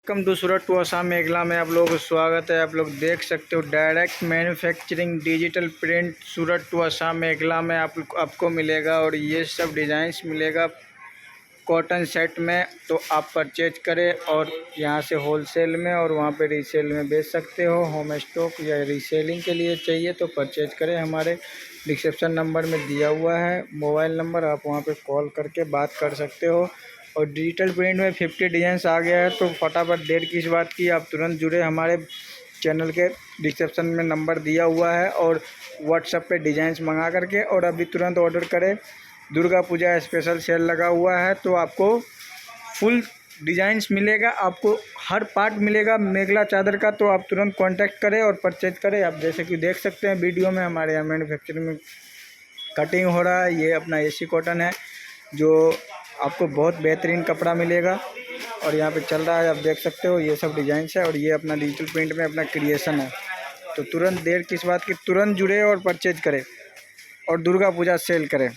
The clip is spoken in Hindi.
Welcome to Surat to Assam Meghla में आप लोगों को स्वागत है। आप लोग देख सकते हो direct manufacturing digital print Surat to Assam Meghla में आपको मिलेगा। और ये सब डिज़ाइंस मिलेगा कॉटन सेट में। तो आप परचेज करें और यहाँ से होलसेल में और वहाँ पे रीसेल में बेच सकते हो। होम स्टॉक या रीसेलिंग के लिए चाहिए तो परचेज करें। हमारे डिस्क्रिप्शन नंबर में दिया हुआ है मोबाइल नंबर, आप वहाँ पे कॉल करके बात कर सकते हो। और डिजिटल प्रिंट में 50 डिज़ाइंस आ गया है, तो फटाफट देर किस बात की, आप तुरंत जुड़े। हमारे चैनल के डिस्क्रिप्शन में नंबर दिया हुआ है और व्हाट्सएप पे डिज़ाइंस मंगा करके और अभी तुरंत ऑर्डर करें। दुर्गा पूजा स्पेशल सेल लगा हुआ है, तो आपको फुल डिज़ाइंस मिलेगा, आपको हर पार्ट मिलेगा मेघला चादर का। तो आप तुरंत कांटेक्ट करें और परचेज करें। आप जैसे कि देख सकते हैं वीडियो में हमारे यहाँ मैन्युफैक्चरिंग में कटिंग हो रहा है। ये अपना एसी कॉटन है जो आपको बहुत बेहतरीन कपड़ा मिलेगा और यहाँ पे चल रहा है, आप देख सकते हो। ये सब डिज़ाइंस है और ये अपना डिजिटल प्रिंट में अपना क्रिएशन है। तो तुरंत देर किस बात की, तुरंत जुड़े और परचेज करें और दुर्गा पूजा सेल करें।